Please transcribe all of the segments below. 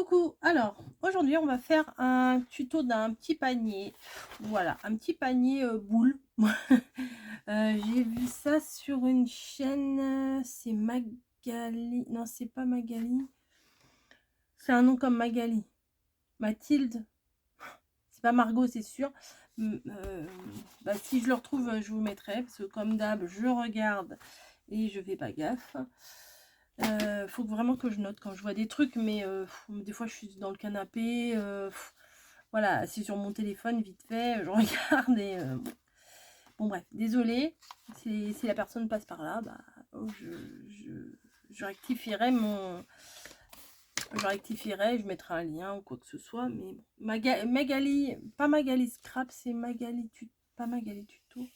Coucou, alors aujourd'hui on va faire un tuto d'un petit panier, voilà, un petit panier boule. J'ai vu ça sur une chaîne, c'est Magali, non c'est pas Magali, c'est un nom comme Magali, Mathilde, c'est pas Margot c'est sûr. Bah, si je le retrouve je vous mettrai, parce que comme d'hab je regarde et je fais pas gaffe. Faut vraiment que je note quand je vois des trucs, mais des fois je suis dans le canapé, voilà, c'est sur mon téléphone vite fait, je regarde et bon bref, désolée, si la personne passe par là, bah, je rectifierai je mettrai un lien ou quoi que ce soit, mais bon. Magali, pas Magali Scrap, c'est pas Magali Tuto.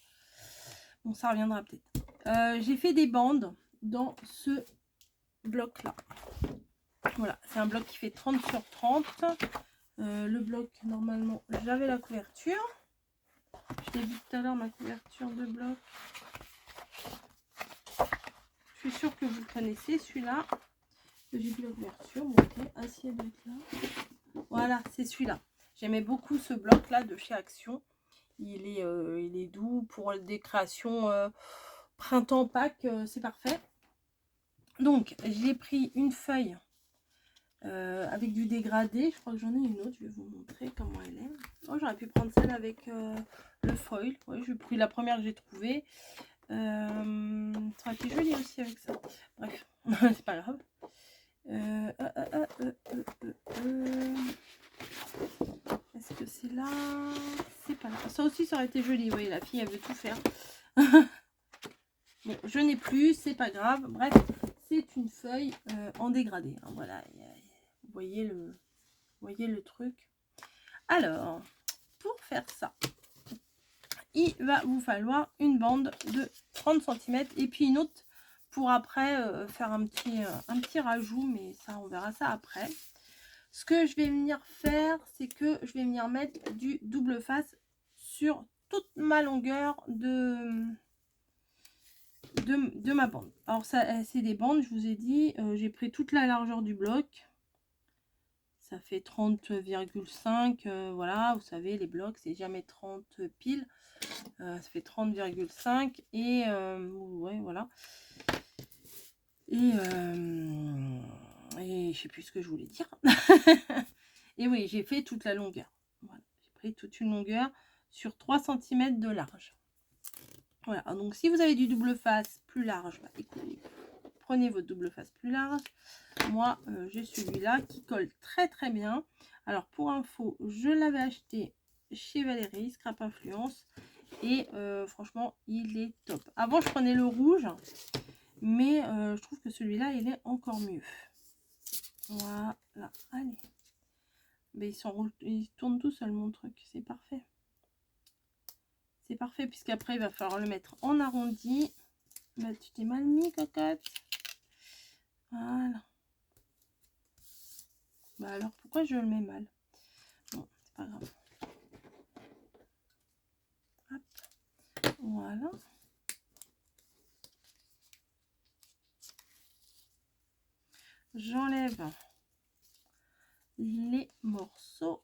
Bon, ça reviendra peut-être. J'ai fait des bandes dans ce bloc là. Voilà, c'est un bloc qui fait 30 sur 30. Le bloc, normalement, j'avais la couverture. Je l'ai vu tout à l'heure, ma couverture de bloc. Je suis sûre que vous le connaissez, celui-là. J'ai vu la couverture. Bon, ok, ainsi elle doit être là. Voilà, c'est celui-là. J'aimais beaucoup ce bloc-là de chez Action. Il est doux pour des créations printemps, Pâques, c'est parfait. Donc, j'ai pris une feuille avec du dégradé. Je crois que j'en ai une autre, je vais vous montrer comment elle est. Oh, j'aurais pu prendre celle avec le foil. Ouais, j'ai pris la première que j'ai trouvée. Ça aurait été joli aussi avec ça. Bref, c'est pas grave. Est-ce que c'est là? C'est pas là. Ça aussi, ça aurait été joli. Oui, la fille, elle veut tout faire. Bon, je n'ai plus, c'est pas grave. Bref, c'est une feuille en dégradé. Hein, voilà, vous voyez le truc. Alors, pour faire ça, il va vous falloir une bande de 30 cm et puis une autre pour après faire un petit rajout, mais ça on verra ça après. Ce que je vais venir faire, c'est que je vais venir mettre du double face sur toute ma longueur de ma bande. Alors ça, c'est des bandes, je vous ai dit, j'ai pris toute la largeur du bloc. Ça fait 30,5, voilà, vous savez, les blocs, c'est jamais 30 piles. Ça fait 30,5 et ouais, voilà. Et je sais plus ce que je voulais dire. Et oui, j'ai fait toute la longueur. Voilà, j'ai pris toute une longueur sur 3 cm de large. Voilà, donc si vous avez du double face plus large, bah, écoutez, prenez votre double face plus large. Moi, j'ai celui-là qui colle très très bien. Alors pour info, je l'avais acheté chez Valérie, Scrap Influence. Et franchement, il est top. Avant, je prenais le rouge. Mais je trouve que celui-là, il est encore mieux. Voilà, allez. Mais il tourne tout seul, mon truc. C'est parfait. C'est parfait, puisqu'après, il va falloir le mettre en arrondi. Bah, tu t'es mal mis, cocotte. Voilà. Bah alors, pourquoi je le mets mal? Bon, c'est pas grave. Hop. Voilà. J'enlève les morceaux.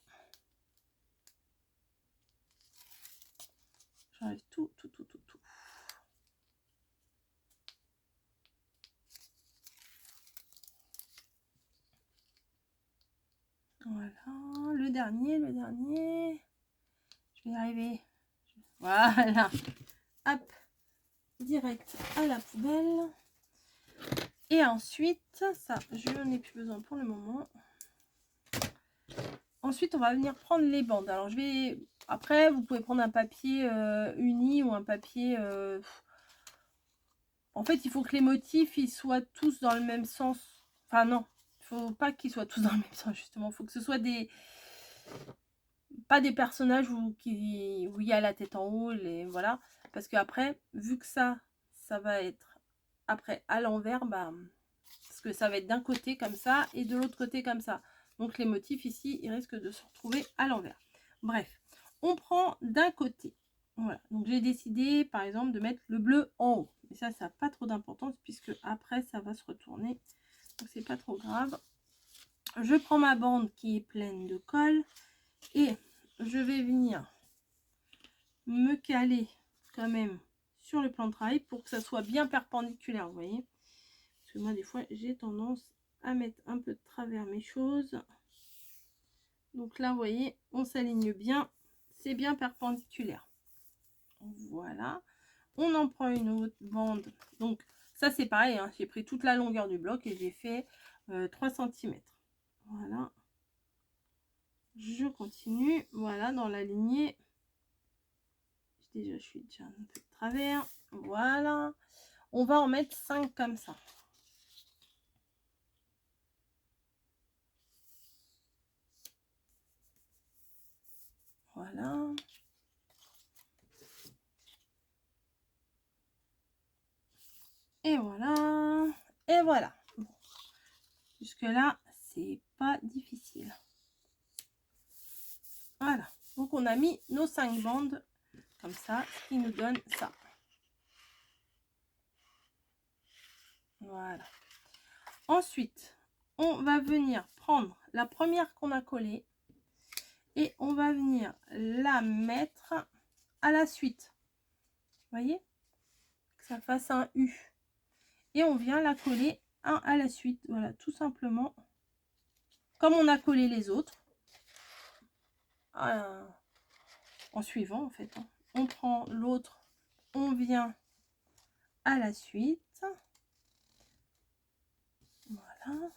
J'enlève tout. Voilà, le dernier. Je vais y arriver. Voilà. Hop. Direct à la poubelle. Et ensuite, ça, je n'en ai plus besoin pour le moment. Ensuite, on va venir prendre les bandes. Alors, je vais... Après, vous pouvez prendre un papier uni ou un papier... En fait, il faut que les motifs, ils soient tous dans le même sens. Enfin, non. Il faut pas qu'ils soient tous dans le même sens, justement. Il faut que ce soit des... Pas des personnages où il y a la tête en haut, voilà. Parce que après, vu que ça va être après à l'envers, bah... Parce que ça va être d'un côté comme ça et de l'autre côté comme ça. Donc les motifs ici, ils risquent de se retrouver à l'envers. Bref, on prend d'un côté. Voilà, donc j'ai décidé par exemple de mettre le bleu en haut. Mais ça n'a pas trop d'importance puisque après ça va se retourner. Donc c'est pas trop grave. je prends ma bande qui est pleine de colle et je vais venir me caler quand même sur le plan de travail pour que ça soit bien perpendiculaire, vous voyez. Parce que moi, des fois, j'ai tendance à mettre un peu de travers mes choses. Donc là, vous voyez, on s'aligne bien. C'est bien perpendiculaire. Voilà. On en prend une autre bande. Donc, ça, c'est pareil. Hein, j'ai pris toute la longueur du bloc et j'ai fait 3 cm. Voilà. Je continue. Voilà, dans la lignée. Déjà, je suis déjà un peu de travers. Voilà. On va en mettre 5 comme ça. Voilà. Et voilà. Et voilà. Bon. Jusque là, c'est pas difficile. Voilà. Donc, on a mis nos 5 bandes comme ça, ce qui nous donne ça. Voilà. Ensuite, on va venir prendre la première qu'on a collée et on va venir la mettre à la suite. Vous voyez? Que ça fasse un U. Et on vient la coller un à la suite. Voilà, tout simplement. Comme on a collé les autres. En suivant, en fait. Hein. On prend l'autre, on vient à la suite. Voilà.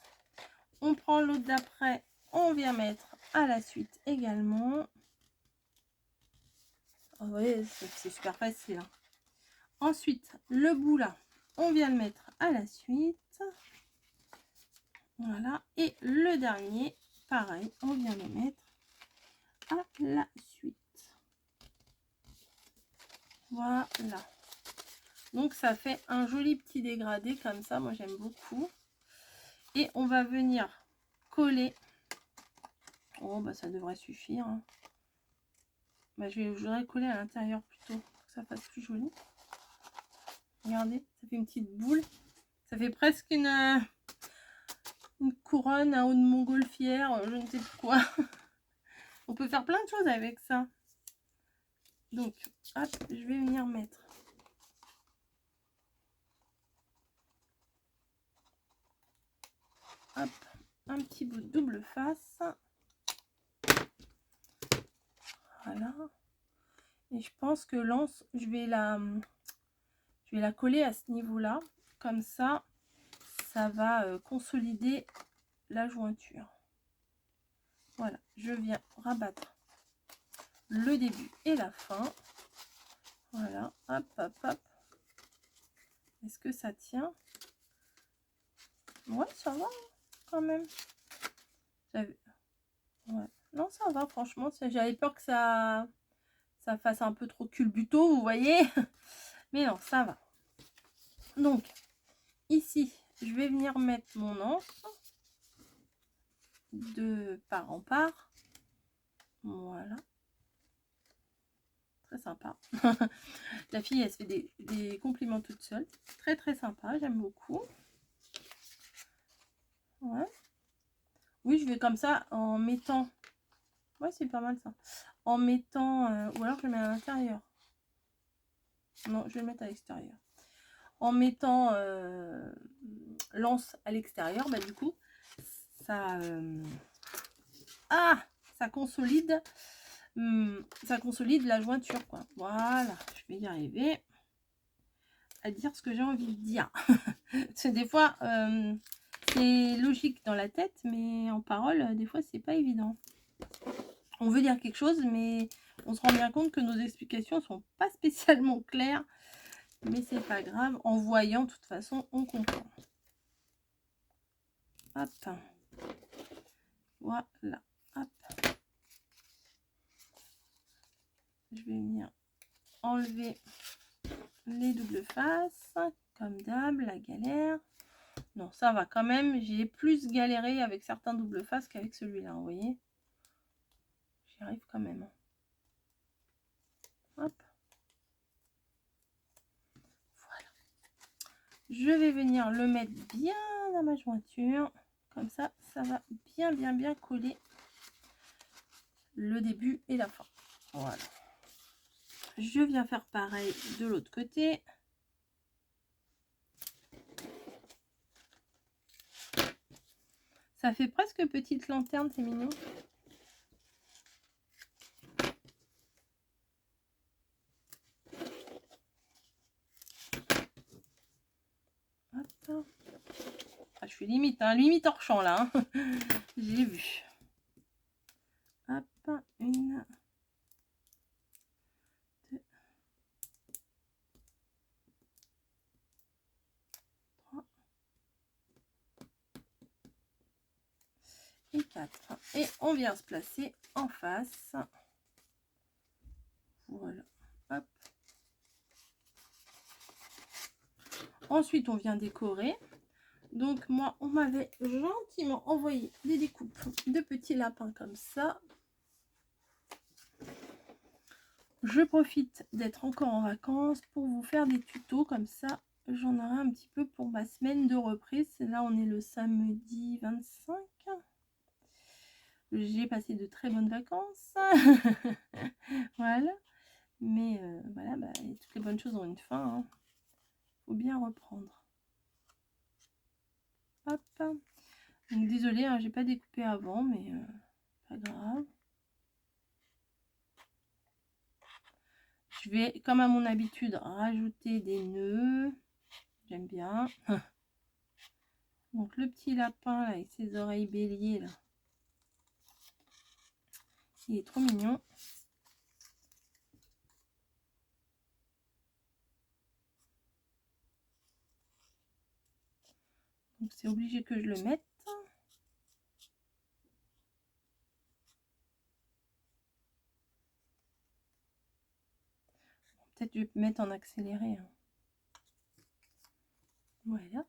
On prend l'autre d'après, on vient mettre à la suite également. Vous voyez, c'est super facile. Hein. Ensuite, le bout là, on vient le mettre à la suite. Voilà. Et le dernier, pareil, on vient le mettre à la suite. Voilà. Donc, ça fait un joli petit dégradé comme ça. Moi, j'aime beaucoup. Et on va venir coller. Oh, bah ça devrait suffire. Hein. Bah, je voudrais coller à l'intérieur plutôt, pour que ça fasse plus joli. Regardez, ça fait une petite boule. Ça fait presque une couronne, un haut de montgolfière, je ne sais plus quoi. On peut faire plein de choses avec ça. Donc, hop, je vais venir mettre. Hop, un petit bout de double face. Voilà. Et je pense que l'anse, je vais la coller à ce niveau-là. Comme ça, ça va consolider la jointure. Voilà, je viens rabattre le début et la fin. Voilà, hop, hop, hop. Est-ce que ça tient? Ouais, ça va quand même. Ouais. Non, ça va, franchement. J'avais peur que ça fasse un peu trop culbuto, vous voyez. Mais non, ça va. Donc, ici, je vais venir mettre mon anse de part en part. Voilà. Très sympa. La fille, elle se fait des compliments toute seule. Très, très sympa. J'aime beaucoup. Ouais. Oui, je vais comme ça en mettant... Ouais, c'est pas mal ça. En mettant... ou alors je le mets à l'intérieur. Non, je vais le mettre à l'extérieur. En mettant l'anse à l'extérieur, bah du coup, ça... ça consolide... ça consolide la jointure, quoi. Voilà, je vais y arriver à dire ce que j'ai envie de dire. Parce que des fois, c'est logique dans la tête, mais en parole, des fois, c'est pas évident. On veut dire quelque chose, mais on se rend bien compte que nos explications sont pas spécialement claires. Mais c'est pas grave. En voyant, de toute façon, on comprend. Hop. Voilà. Hop. Je vais venir enlever les doubles faces. Comme d'hab, la galère. Non, ça va quand même. J'ai plus galéré avec certains doubles faces qu'avec celui-là, vous voyez. J'y arrive quand même. Hop. Voilà. Je vais venir le mettre bien dans ma jointure. Comme ça, ça va bien coller le début et la fin. Voilà. Je viens faire pareil de l'autre côté. Ça fait presque petite lanterne, c'est mignon. Hop. Ah, je suis limite, hein, limite hors champ là. Hein. J'ai vu. Hop, une, deux, trois et quatre. Et on vient se placer en face. Voilà. Hop. Ensuite, on vient décorer. Donc, moi, on m'avait gentiment envoyé des découpes de petits lapins comme ça. Je profite d'être encore en vacances pour vous faire des tutos comme ça. J'en aurai un petit peu pour ma semaine de reprise. Là, on est le samedi 25. J'ai passé de très bonnes vacances. Voilà. Mais voilà, bah, toutes les bonnes choses ont une fin. Hein. Faut bien reprendre. Hop. Donc désolée, hein, j'ai pas découpé avant, mais pas grave. Je vais, comme à mon habitude, rajouter des nœuds. J'aime bien. Donc le petit lapin là, avec ses oreilles béliers là. Il est trop mignon. Donc c'est obligé que je le mette. Peut-être je vais mettre en accéléré. Hein. Voilà.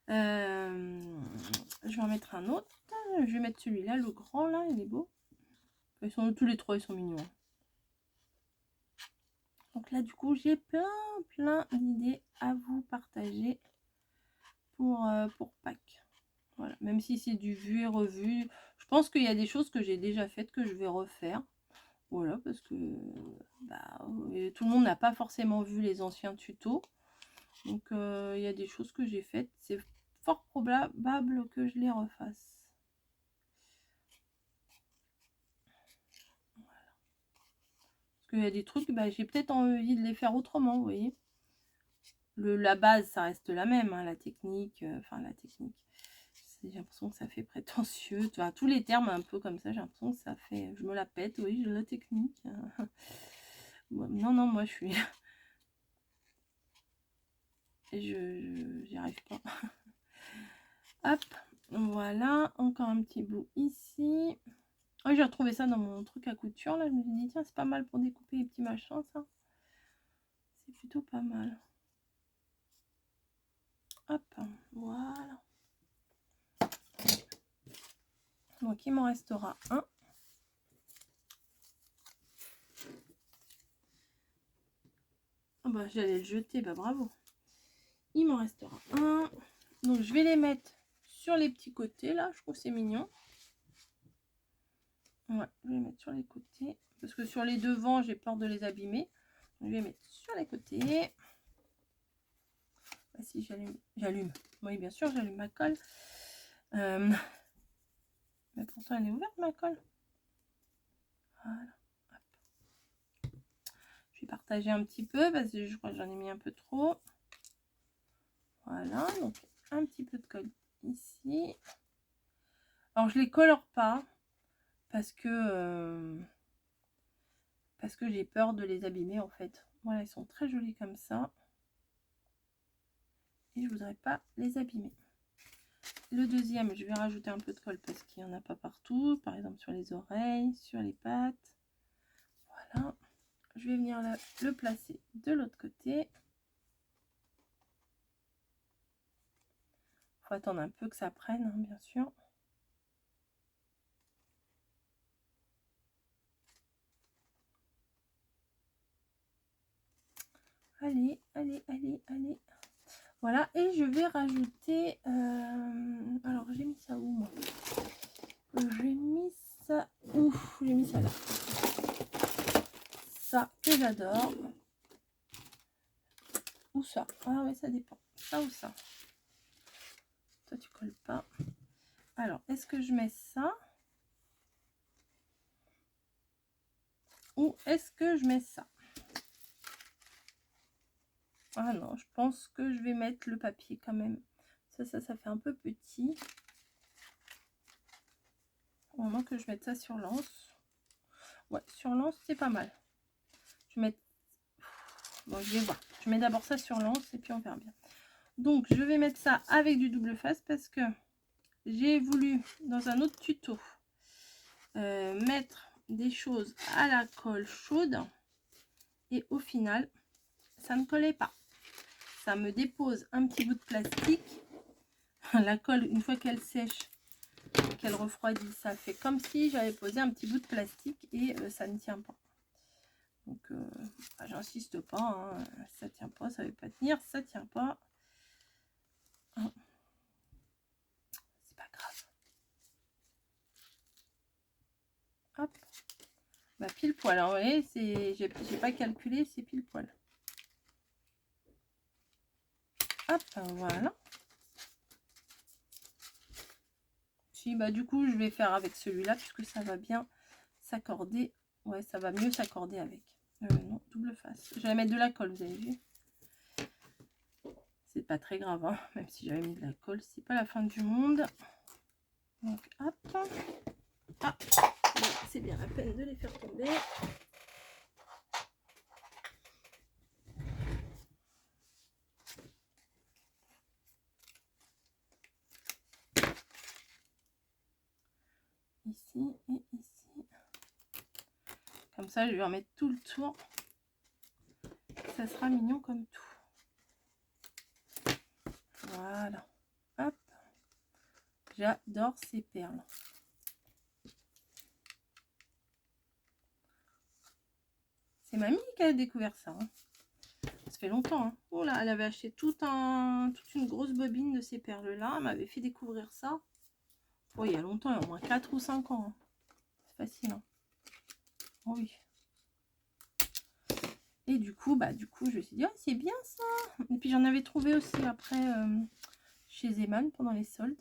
Je vais en mettre un autre. Je vais mettre celui-là, le grand là, il est beau. Ils sont tous les trois, ils sont mignons. Donc là, du coup, j'ai plein d'idées à vous partager pour Pâques. Voilà, même si c'est du vu et revu. Je pense qu'il y a des choses que j'ai déjà faites que je vais refaire. Voilà, parce que bah, tout le monde n'a pas forcément vu les anciens tutos. Donc, il y a des choses que j'ai faites. C'est fort probable que je les refasse. Voilà. Parce qu'il y a des trucs, bah, j'ai peut-être envie de les faire autrement, vous voyez. La base, ça reste la même, hein, la technique. La technique. J'ai l'impression que ça fait prétentieux. Enfin, tous les termes un peu comme ça, j'ai l'impression que ça fait... Je me la pète, oui, j'ai la technique. Non, moi, je suis... J'y arrive pas. Hop, voilà. Encore un petit bout ici. Oh, j'ai retrouvé ça dans mon truc à couture. Là, je me suis dit, tiens, c'est pas mal pour découper les petits machins, ça. C'est plutôt pas mal. Hop, voilà. Donc, il m'en restera un. Oh, bah, j'allais le jeter, bah bravo. Il m'en restera un. Donc, je vais les mettre sur les petits côtés, là. Je trouve que c'est mignon. Ouais, je vais les mettre sur les côtés. Parce que sur les devants, j'ai peur de les abîmer. Donc, je vais les mettre sur les côtés. Ah, si, j'allume. Oui, bien sûr, j'allume ma colle. Mais pourtant, elle est ouverte, ma colle. Voilà. Hop. Je vais partager un petit peu parce que je crois que j'en ai mis un peu trop. Voilà, donc un petit peu de colle ici. Alors, je les colore pas parce que j'ai peur de les abîmer, en fait. Voilà, ils sont très jolis comme ça. Et je voudrais pas les abîmer. Le deuxième, je vais rajouter un peu de colle parce qu'il n'y en a pas partout. Par exemple, sur les oreilles, sur les pattes. Voilà. Je vais venir le placer de l'autre côté. Il faut attendre un peu que ça prenne, hein, bien sûr. Allez. Voilà, et je vais rajouter... alors, j'ai mis ça où, moi? J'ai mis ça où? J'ai mis ça là. Ça, que j'adore. Ou ça. Ah ouais, ça dépend. Ça ou ça. Toi, tu colles pas. Alors, est-ce que je mets ça? Ou est-ce que je mets ça? Ah non, je pense que je vais mettre le papier quand même. Ça fait un peu petit. Au moment que je mette ça sur l'anse. Ouais, sur l'anse, c'est pas mal. Je vais mettre... Bon, je vais voir. Je mets d'abord ça sur l'anse et puis on verra bien. Donc, je vais mettre ça avec du double face parce que j'ai voulu, dans un autre tuto, mettre des choses à la colle chaude. Et au final, ça ne collait pas. Ça me dépose un petit bout de plastique. La colle, une fois qu'elle sèche, qu'elle refroidit, ça fait comme si j'avais posé un petit bout de plastique et ça ne tient pas. Donc, bah, j'insiste pas, hein, ça tient pas, ça ne veut pas tenir, ça tient pas. Hein. C'est pas grave. Hop. Bah, pile poil. Alors, vous voyez, j'ai pas calculé, c'est pile poil. Hop, voilà. Si, bah, du coup, je vais faire avec celui-là puisque ça va bien s'accorder. Ouais, ça va mieux s'accorder avec. Non, double face. Je vais mettre de la colle, vous avez vu. C'est pas très grave, hein, même si j'avais mis de la colle, c'est pas la fin du monde. Donc, hop. Ah, c'est bien la peine de les faire tomber. Ici et ici. Comme ça, je vais en mettre tout le tour. Ça sera mignon comme tout. Voilà. Hop. J'adore ces perles. C'est mamie qui a découvert ça. Hein. Ça fait longtemps. Hein. Oh là, elle avait acheté toute une grosse bobine de ces perles-là. Elle m'avait fait découvrir ça. Oh, il y a longtemps, il y a au moins 4 ou 5 ans. Hein. C'est facile. Hein. Oh, oui. Et du coup, je me suis dit, oh, c'est bien ça. Et puis j'en avais trouvé aussi après chez Zeman pendant les soldes.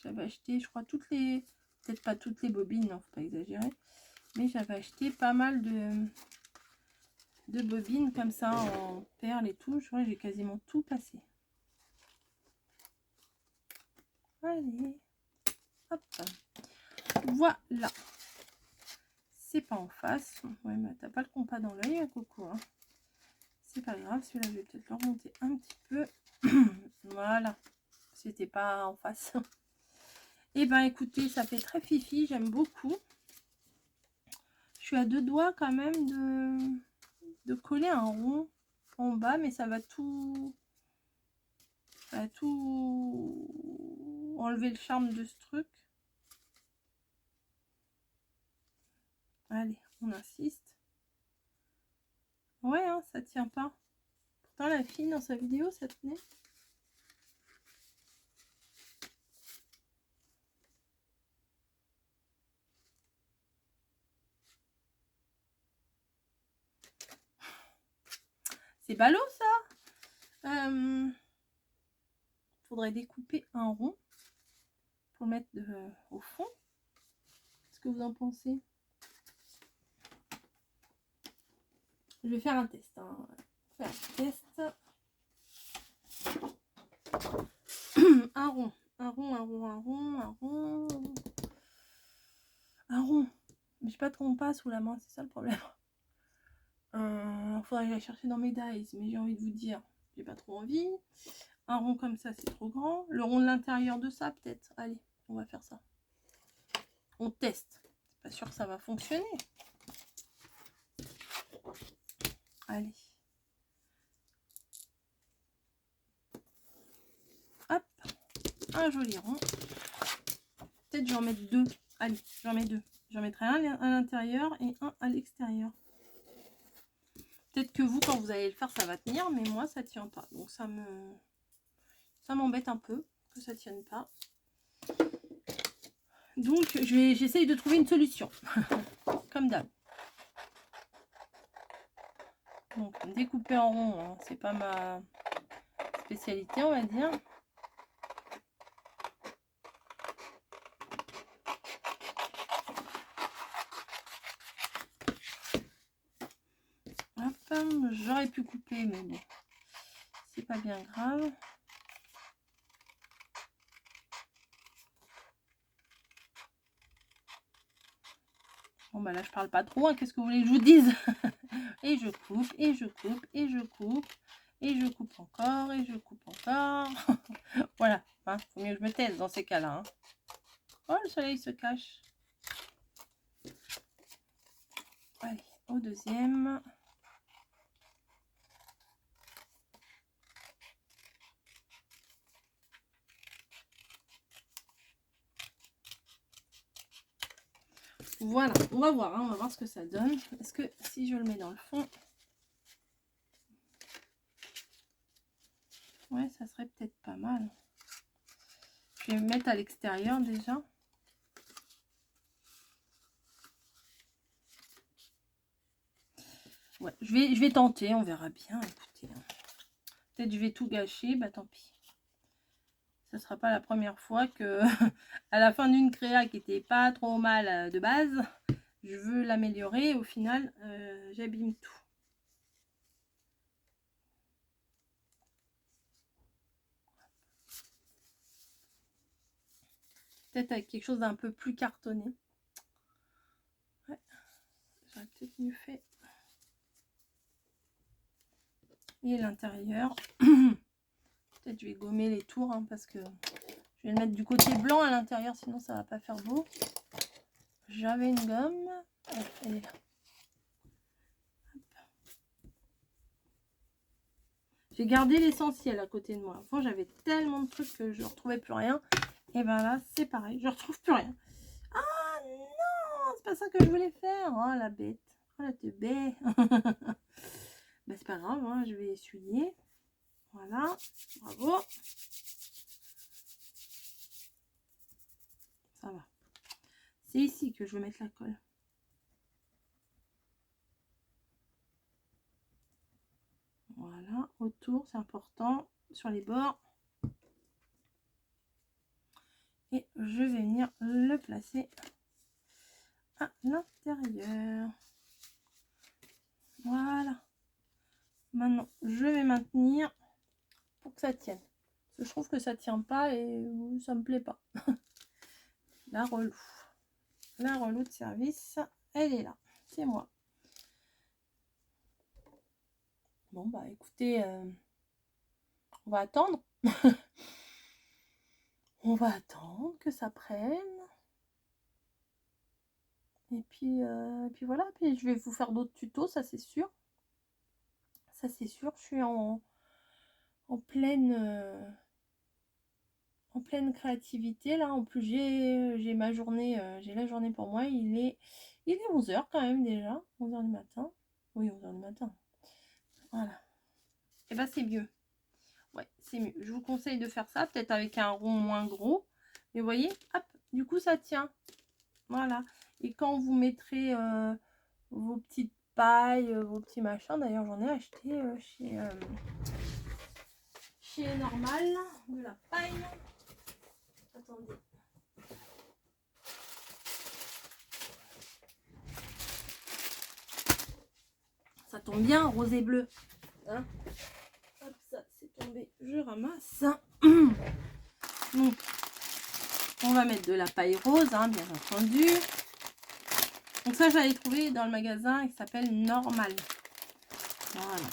J'avais acheté, je crois, peut-être pas toutes les bobines, non, faut pas exagérer. Mais j'avais acheté pas mal de bobines comme ça en perles et tout. Je crois que j'ai quasiment tout passé. Allez, hop, voilà. C'est pas en face. Ouais, mais t'as pas le compas dans l'œil, hein, Coco. Hein. C'est pas grave, celui-là, je vais peut-être le remonter un petit peu. Voilà, c'était pas en face. Et ben écoutez, ça fait très fifi, j'aime beaucoup. Je suis à 2 doigts quand même de coller un rond en bas, mais ça va tout enlever le charme de ce truc. Allez, on insiste. Ouais, hein, ça tient pas. Pourtant, la fille, dans sa vidéo, ça tenait. C'est ballot, ça. Faudrait découper un rond pour le mettre au fond. Qu'est-ce que vous en pensez? Je vais faire un test. Hein. Faire un test. Un rond. Un rond, un rond, un rond, un rond. Un rond. Mais j'ai pas de compas sous la main, c'est ça le problème. Faudrait que j'aille chercher dans mes dies, mais j'ai envie de vous dire, j'ai pas trop envie. Un rond comme ça, c'est trop grand. Le rond de l'intérieur de ça, peut-être. Allez, on va faire ça. On teste. C'est pas sûr que ça va fonctionner. Allez. Hop. Un joli rond. Peut-être j'en mettre 2. Allez, j'en mets 2. J'en mettrai un à l'intérieur et un à l'extérieur. Peut-être que vous, quand vous allez le faire, ça va tenir, mais moi, ça tient pas. Donc, ça m'embête un peu que ça tienne pas. Donc, j'essaye de trouver une solution. Comme d'hab. Donc, découper en rond, hein, c'est pas ma spécialité, on va dire. J'aurais pu couper, mais bon, c'est pas bien grave. Bon, bah là, je parle pas trop, hein. Qu'est-ce que vous voulez que je vous dise? Et je coupe, et je coupe, et je coupe, et je coupe encore, et je coupe encore. Voilà, hein, faut mieux que je me taise dans ces cas-là. Hein. Oh, le soleil se cache. Allez, au deuxième. Voilà, on va voir, hein, on va voir ce que ça donne. Est-ce que si je le mets dans le fond, ouais, ça serait peut-être pas mal. Je vais me mettre à l'extérieur déjà. Ouais, je vais tenter, on verra bien. Écoutez, peut-être je vais tout gâcher, bah tant pis. Ce sera pas la première fois que à la fin d'une créa qui était pas trop mal de base, je veux l'améliorer. Au final, j'abîme tout. Peut-être avec quelque chose d'un peu plus cartonné. Ouais, j'aurais peut-être mieux fait. Et l'intérieur. Peut-être je vais gommer les tours, hein, parce que je vais le mettre du côté blanc à l'intérieur, sinon ça va pas faire beau. J'avais une gomme. Ouais, elle est là. J'ai gardé l'essentiel à côté de moi. Avant, j'avais tellement de trucs que je ne retrouvais plus rien. Et ben là, c'est pareil. Je ne retrouve plus rien. Ah non, c'est pas ça que je voulais faire. Oh la bête. Oh la teubée. Ben, c'est pas grave, hein, je vais essuyer. Voilà. Bravo. Ça va. C'est ici que je veux mettre la colle. Voilà, autour, c'est important, sur les bords. Et je vais venir le placer à l'intérieur. Voilà. Maintenant, je vais maintenir pour que ça tienne. Parce que je trouve que ça tient pas et ça me plaît pas. La relou. La relou de service, elle est là. C'est moi. Bon, bah écoutez, on va attendre. On va attendre que ça prenne. Et puis voilà. Puis je vais vous faire d'autres tutos, ça c'est sûr. Ça c'est sûr. Je suis en pleine créativité là. En plus j'ai ma journée, j'ai la journée pour moi. Il est 11h quand même déjà. 11h du matin. Oui, 11h du matin. Voilà. Et bah c'est mieux. Ouais, c'est mieux. Je vous conseille de faire ça, peut-être avec un rond moins gros. Mais vous voyez, hop, du coup ça tient. Voilà. Et quand vous mettrez vos petites pailles, vos petits machins, d'ailleurs j'en ai acheté chez Normal, de la paille. Attendez. Ça tombe bien, rose et bleu. Hein, hop, ça c'est tombé. Je ramasse. Donc, on va mettre de la paille rose, hein, bien entendu. Donc ça, j'avais trouvé dans le magasin qui s'appelle Normal. Voilà.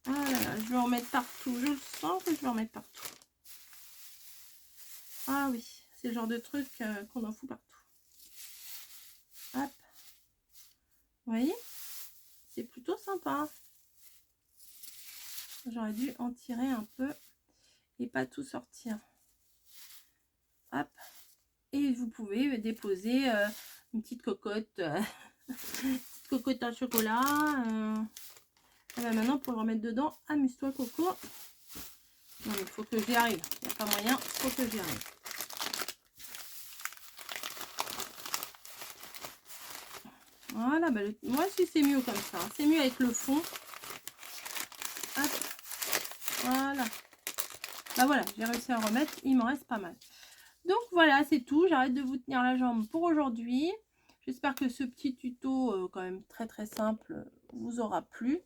Ah là là, je vais en mettre partout. Je le sens que je vais en mettre partout. Ah oui, c'est le genre de truc qu'on en fout partout. Hop. Vous voyez? C'est plutôt sympa. J'aurais dû en tirer un peu et pas tout sortir. Hop. Et vous pouvez déposer une petite cocotte, cocotte en chocolat. Et ben maintenant, pour le remettre dedans, amuse-toi, Coco. Non, mais il faut que j'y arrive. Il n'y a pas moyen, il faut que j'y arrive. Voilà, bah moi aussi c'est mieux comme ça. C'est mieux avec le fond. Hop. Voilà. Bah voilà, j'ai réussi à le remettre. Il m'en reste pas mal. Donc voilà, c'est tout. J'arrête de vous tenir la jambe pour aujourd'hui. J'espère que ce petit tuto, quand même très très simple, vous aura plu.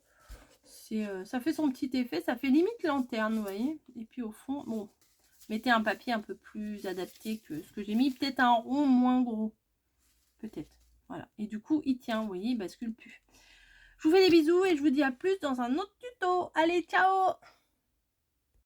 Ça fait son petit effet. Ça fait limite lanterne, vous voyez. Et puis au fond, bon, mettez un papier un peu plus adapté que ce que j'ai mis. Peut-être un rond moins gros. Peut-être. Voilà. Et du coup, il tient, vous voyez, il bascule plus. Je vous fais des bisous et je vous dis à plus dans un autre tuto. Allez, ciao!